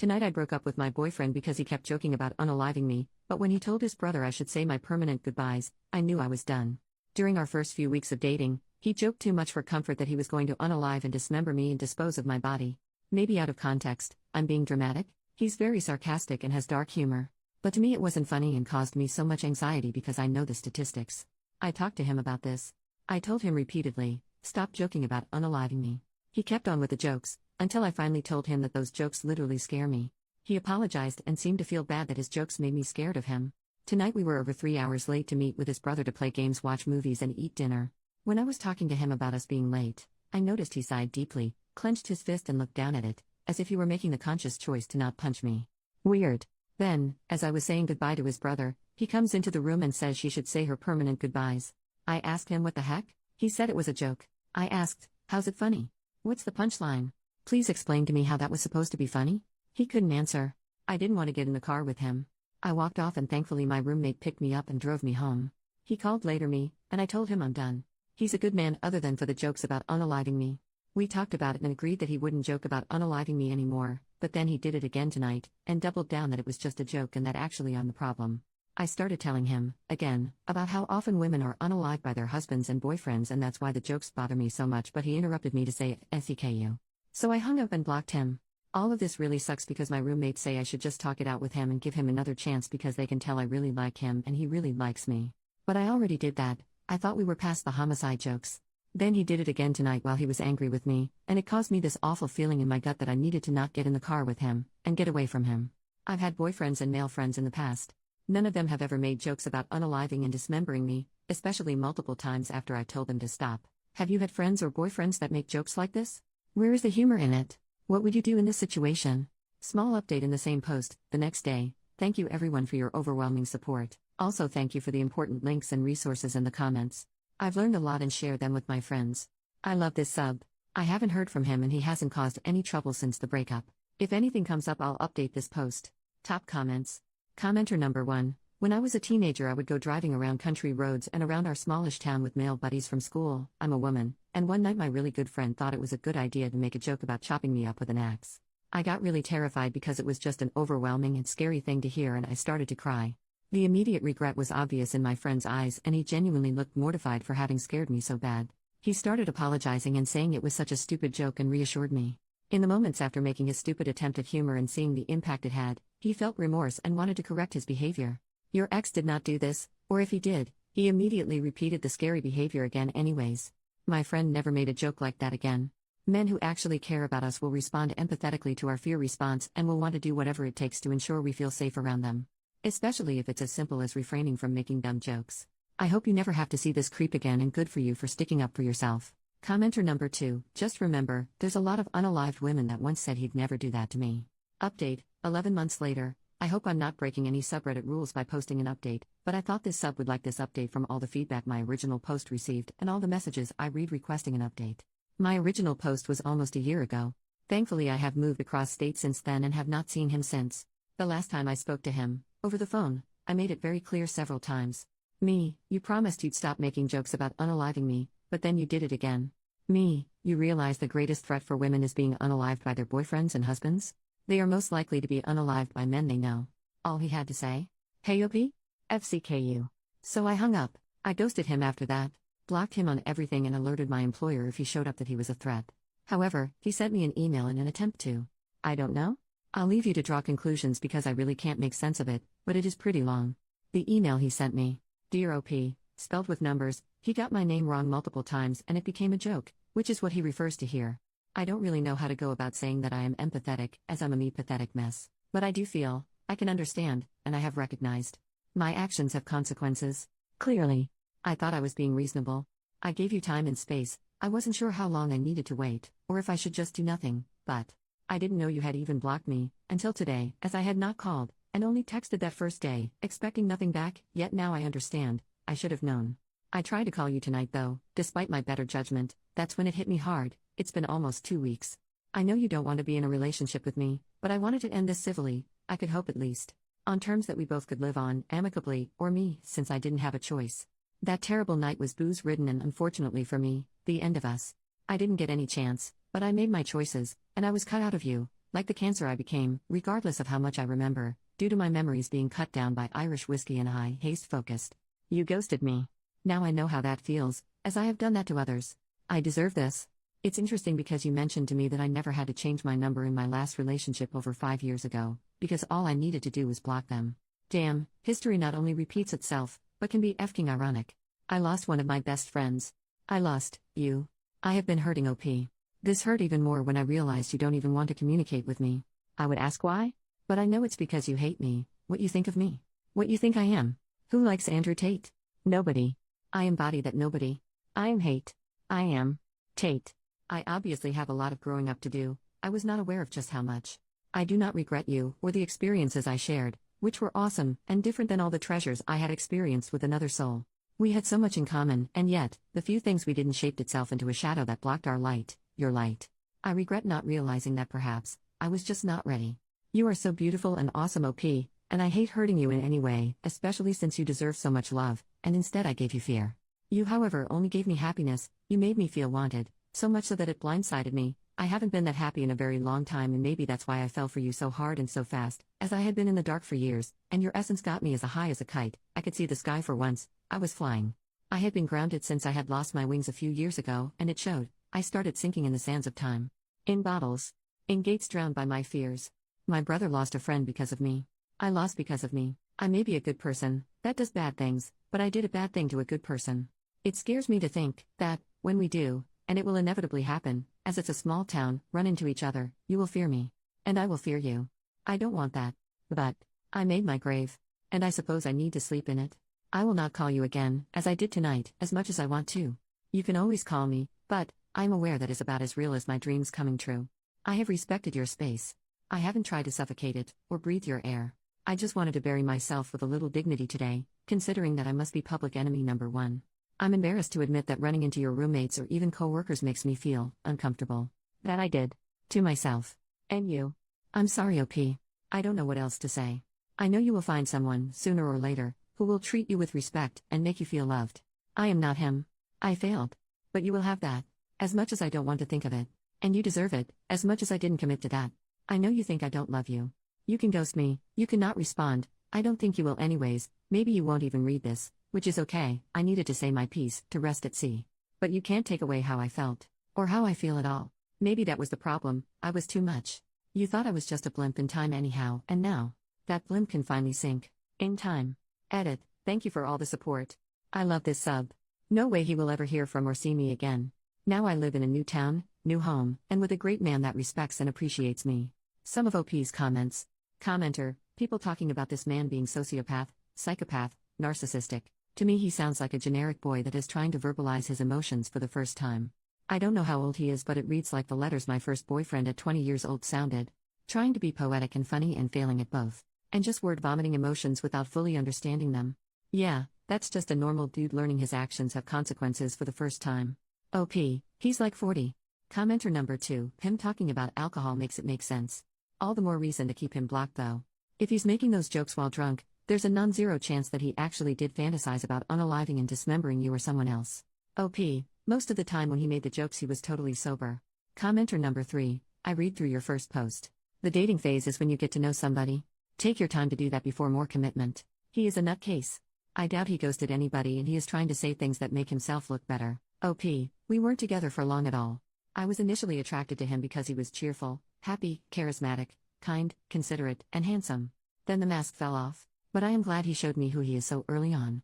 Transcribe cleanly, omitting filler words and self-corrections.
Tonight I broke up with my boyfriend because he kept joking about unaliving me, but when he told his brother I should say my permanent goodbyes, I knew I was done. During our first few weeks of dating, he joked too much for comfort that he was going to unalive and dismember me and dispose of my body. Maybe out of context, I'm being dramatic. He's very sarcastic and has dark humor. But to me it wasn't funny and caused me so much anxiety because I know the statistics. I talked to him about this. I told him repeatedly, stop joking about unaliving me. He kept on with the jokes, until I finally told him that those jokes literally scare me. He apologized and seemed to feel bad that his jokes made me scared of him. Tonight we were over 3 hours late to meet with his brother to play games, watch movies and eat dinner. When I was talking to him about us being late, I noticed he sighed deeply, clenched his fist and looked down at it, as if he were making the conscious choice to not punch me. Weird. Then, as I was saying goodbye to his brother, he comes into the room and says she should say her permanent goodbyes. I asked him what the heck? He said it was a joke. I asked, how's it funny? What's the punchline? Please explain to me how that was supposed to be funny? He couldn't answer. I didn't want to get in the car with him. I walked off and thankfully my roommate picked me up and drove me home. He called later and I told him I'm done. He's a good man other than for the jokes about unaliving me. We talked about it and agreed that he wouldn't joke about unaliving me anymore, but then he did it again tonight, and doubled down that it was just a joke and that actually I'm the problem. I started telling him, again, about how often women are unalived by their husbands and boyfriends and that's why the jokes bother me so much, but he interrupted me to say SEKU. So I hung up and blocked him. All of this really sucks because my roommates say I should just talk it out with him and give him another chance because they can tell I really like him and he really likes me. But I already did that. I thought we were past the homicide jokes. Then he did it again tonight while he was angry with me, and it caused me this awful feeling in my gut that I needed to not get in the car with him, and get away from him. I've had boyfriends and male friends in the past. None of them have ever made jokes about unaliving and dismembering me, especially multiple times after I told them to stop. Have you had friends or boyfriends that make jokes like this? Where is the humor in it? What would you do in this situation? Small update in the same post, the next day. Thank you everyone for your overwhelming support. Also thank you for the important links and resources in the comments. I've learned a lot and shared them with my friends. I love this sub. I haven't heard from him and he hasn't caused any trouble since the breakup. If anything comes up I'll update this post. Top comments. Commenter number 1. When I was a teenager I would go driving around country roads and around our smallish town with male buddies from school. I'm a woman, and one night my really good friend thought it was a good idea to make a joke about chopping me up with an axe. I got really terrified because it was just an overwhelming and scary thing to hear and I started to cry. The immediate regret was obvious in my friend's eyes and he genuinely looked mortified for having scared me so bad. He started apologizing and saying it was such a stupid joke and reassured me. In the moments after making his stupid attempt at humor and seeing the impact it had, he felt remorse and wanted to correct his behavior. Your ex did not do this, or if he did, he immediately repeated the scary behavior again anyways. My friend never made a joke like that again. Men who actually care about us will respond empathetically to our fear response and will want to do whatever it takes to ensure we feel safe around them. Especially if it's as simple as refraining from making dumb jokes. I hope you never have to see this creep again and good for you for sticking up for yourself. Commenter number 2, just remember, there's a lot of unalived women that once said he'd never do that to me. Update, 11 months later. I hope I'm not breaking any subreddit rules by posting an update, but I thought this sub would like this update from all the feedback my original post received and all the messages I read requesting an update. My original post was almost a year ago. Thankfully I have moved across state since then and have not seen him since. The last time I spoke to him, over the phone, I made it very clear several times. Me, you promised you'd stop making jokes about unaliving me, but then you did it again. Me, you realize the greatest threat for women is being unalived by their boyfriends and husbands? They are most likely to be unalived by men they know. All he had to say? Hey OP? FCKU. So I hung up. I ghosted him after that, blocked him on everything and alerted my employer if he showed up that he was a threat. However, he sent me an email in an attempt to. I don't know? I'll leave you to draw conclusions because I really can't make sense of it, but it is pretty long. The email he sent me. Dear OP, spelled with numbers, he got my name wrong multiple times and it became a joke, which is what he refers to here. I don't really know how to go about saying that I am empathetic, as I'm a me-pathetic mess. But I do feel, I can understand, and I have recognized. My actions have consequences. Clearly. I thought I was being reasonable. I gave you time and space. I wasn't sure how long I needed to wait, or if I should just do nothing, but I didn't know you had even blocked me, until today, as I had not called, and only texted that first day, expecting nothing back, yet now I understand, I should have known. I tried to call you tonight though, despite my better judgment, that's when it hit me hard. It's been almost 2 weeks. I know you don't want to be in a relationship with me, but I wanted to end this civilly, I could hope at least. On terms that we both could live on, amicably, or me, since I didn't have a choice. That terrible night was booze-ridden and unfortunately for me, the end of us. I didn't get any chance, but I made my choices, and I was cut out of you, Like the cancer I became, regardless of how much I remember, due to my memories being cut down by Irish whiskey and high haste focused. You ghosted me. Now I know how that feels, as I have done that to others. I deserve this. It's interesting because you mentioned to me that I never had to change my number in my last relationship over 5 years ago, because all I needed to do was block them. Damn, history not only repeats itself, but can be effing ironic. I lost one of my best friends. I lost you. I have been hurting OP. This hurt even more when I realized you don't even want to communicate with me. I would ask why? But I know it's because you hate me, what you think of me, what you think I am. Who likes Andrew Tate? Nobody. I embody that nobody. I am hate. I am Tate. I obviously have a lot of growing up to do. I was not aware of just how much. I do not regret you or the experiences I shared, which were awesome and different than all the treasures I had experienced with another soul. We had so much in common, and yet, the few things we didn't shaped itself into a shadow that blocked our light, your light. I regret not realizing that perhaps, I was just not ready. You are so beautiful and awesome OP, and I hate hurting you in any way, especially since you deserve so much love, and instead I gave you fear. You however only gave me happiness, you made me feel wanted, so much so that it blindsided me. I haven't been that happy in a very long time, and maybe that's why I fell for you so hard and so fast, as I had been in the dark for years, and your essence got me as high as a kite. I could see the sky for once. I was flying. I had been grounded since I had lost my wings a few years ago, and it showed. I started sinking in the sands of time. In bottles. In gates drowned by my fears. My brother lost a friend because of me. I lost because of me. I may be a good person, that does bad things, but I did a bad thing to a good person. It scares me to think that, when we do, and it will inevitably happen, as it's a small town, run into each other, you will fear me. And I will fear you. I don't want that. But, I made my grave. And I suppose I need to sleep in it. I will not call you again, as I did tonight, as much as I want to. You can always call me, but, I am aware that is about as real as my dreams coming true. I have respected your space. I haven't tried to suffocate it, or breathe your air. I just wanted to bury myself with a little dignity today, considering that I must be public enemy number one. I'm embarrassed to admit that running into your roommates or even co-workers makes me feel uncomfortable. That I did. To myself. And you. I'm sorry OP. I don't know what else to say. I know you will find someone, sooner or later, who will treat you with respect and make you feel loved. I am not him. I failed. But you will have that. As much as I don't want to think of it. And you deserve it, as much as I didn't commit to that. I know you think I don't love you. You can ghost me, you cannot respond. I don't think you will anyways. Maybe you won't even read this, which is okay. I needed to say my piece, to rest at sea. But you can't take away how I felt. Or how I feel at all. Maybe that was the problem, I was too much. You thought I was just a blimp in time anyhow, and now, that blimp can finally sink. In time. Edit, thank you for all the support. I love this sub. No way he will ever hear from or see me again. Now I live in a new town, new home, and with a great man that respects and appreciates me. Some of OP's comments. Commenter, people talking about this man being sociopath, psychopath, narcissistic. To me he sounds like a generic boy that is trying to verbalize his emotions for the first time. I don't know how old he is, but it reads like the letters my first boyfriend at 20 years old sounded. Trying to be poetic and funny and failing at both. And just word vomiting emotions without fully understanding them. Yeah, that's just a normal dude learning his actions have consequences for the first time. OP, he's like 40. Commenter number 2, him talking about alcohol makes it make sense. All the more reason to keep him blocked though. If he's making those jokes while drunk, there's a non-zero chance that he actually did fantasize about unaliving and dismembering you or someone else. OP, most of the time when he made the jokes he was totally sober. Commenter number 3, I read through your first post. The dating phase is when you get to know somebody. Take your time to do that before more commitment. He is a nutcase. I doubt he ghosted anybody and he is trying to say things that make himself look better. OP, we weren't together for long at all. I was initially attracted to him because he was cheerful, happy, charismatic, kind, considerate, and handsome. Then the mask fell off. But I am glad he showed me who he is so early on.